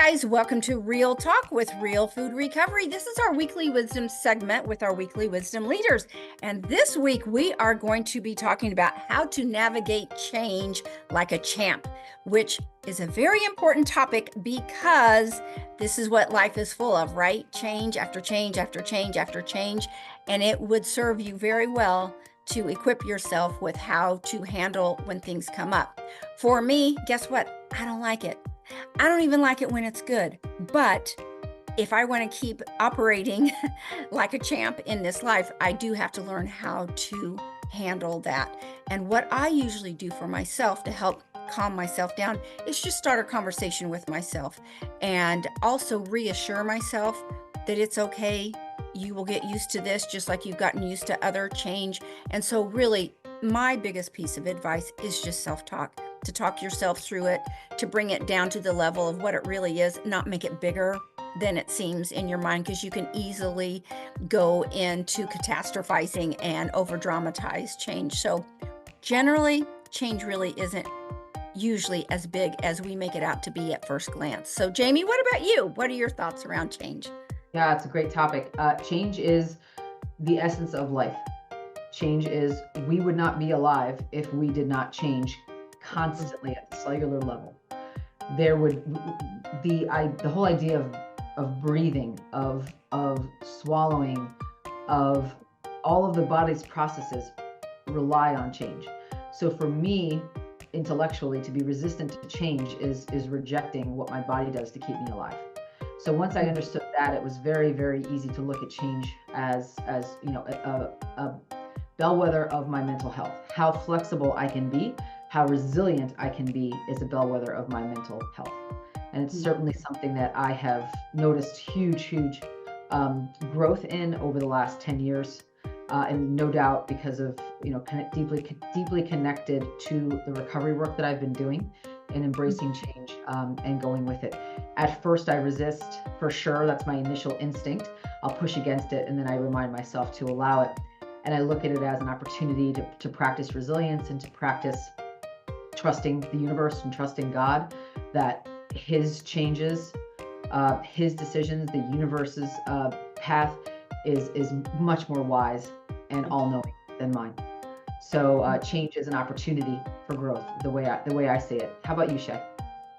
guys, welcome to Real Talk with Real Food Recovery. This is our weekly wisdom segment with our weekly wisdom leaders. And this week we are going to be talking about how to navigate change like a champ, which is a very important topic because this is what life is full of, right? Change after change after change after change. And it would serve you very well to equip yourself with how to handle when things come up. For me, guess what? I don't like it. I don't even like it when it's good. But if I want to keep operating like a champ in this life, I do have to learn how to handle that. And what I usually do for myself to help calm myself down is just start a conversation with myself and also reassure myself that it's okay. You will get used to this just like you've gotten used to other change. And so really, my biggest piece of advice is just self-talk, to talk yourself through it, to bring it down to the level of what it really is, not make it bigger than it seems in your mind, because you can easily go into catastrophizing and over dramatize change. So generally, change really isn't usually as big as we make it out to be at first glance. So Jamie, what about you? What are your thoughts around change? Yeah, it's a great topic. Change is the essence of life. Change is, we would not be alive if we did not change constantly at the cellular level. There would the whole idea of breathing, of swallowing, of all of the body's processes rely on change. So for me, intellectually, to be resistant to change is rejecting what my body does to keep me alive. So once I understood that, it was very, very easy to look at change as a bellwether of my mental health. How flexible I can be, how resilient I can be is a bellwether of my mental health. And it's certainly something that I have noticed huge growth in over the last 10 years. And no doubt because of, kind of deeply connected to the recovery work that I've been doing and embracing change and going with it. At first I resist, for sure. That's my initial instinct. I'll push against it, and then I remind myself to allow it. And I look at it as an opportunity to practice resilience and to practice trusting the universe and trusting God, that his changes, his decisions, the universe's path is much more wise and all-knowing than mine. So change is an opportunity for growth, the way I see it. How about you, Shay?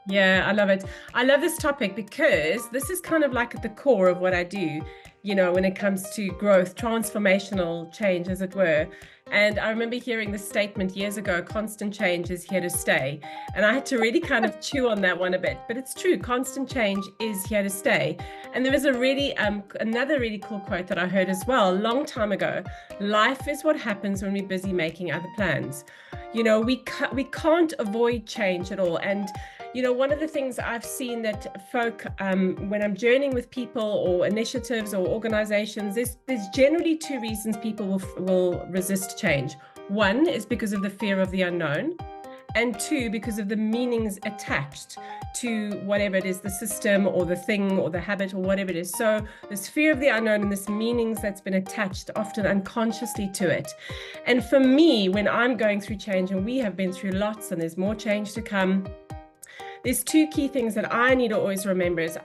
Yeah, I love it. I love this topic because this is kind of like at the core of what I do, when it comes to growth, transformational change, as it were. And I remember hearing this statement years ago, constant change is here to stay. And I had to really kind of chew on that one a bit, but it's true. Constant change is here to stay. And there was a really, another really cool quote that I heard as well, a long time ago. Life is what happens when we're busy making other plans. We can't avoid change at all. And one of the things I've seen that folk, when I'm journeying with people or initiatives or organizations, there's generally two reasons people will resist change. One is because of the fear of the unknown, and two, because of the meanings attached to whatever it is, the system or the thing or the habit or whatever it is. So this fear of the unknown and this meanings that's been attached often unconsciously to it. And for me, when I'm going through change, and we have been through lots and there's more change to come, there's two key things that I need to always remember is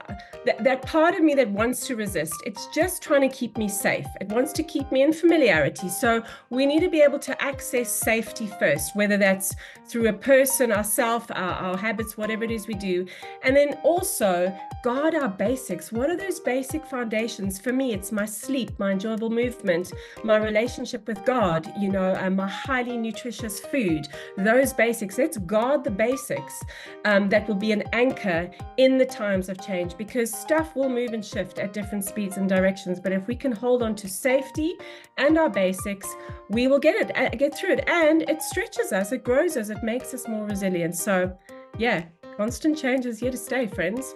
that part of me that wants to resist, it's just trying to keep me safe. It wants to keep me in familiarity. So we need to be able to access safety first, whether that's through a person, ourselves, our habits, whatever it is we do. And then also guard our basics. What are those basic foundations? For me, it's my sleep, my enjoyable movement, my relationship with God, my highly nutritious food, those basics. Let's guard the basics that will be an anchor in the times of change, because stuff will move and shift at different speeds and directions. But if we can hold on to safety and our basics, we will get through it, and it stretches us, it grows us, it makes us more resilient. So yeah, constant change is here to stay, friends.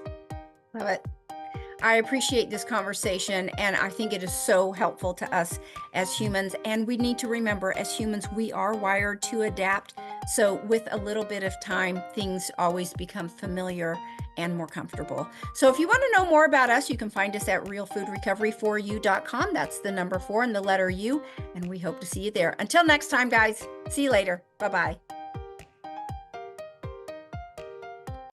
Love it. I appreciate this conversation, and I think it is so helpful to us as humans. And we need to remember, as humans, we are wired to adapt. So with a little bit of time, things always become familiar and more comfortable. So if you want to know more about us, you can find us at realfoodrecovery4u.com. That's the number 4 and the letter U. And we hope to see you there. Until next time, guys. See you later. Bye-bye.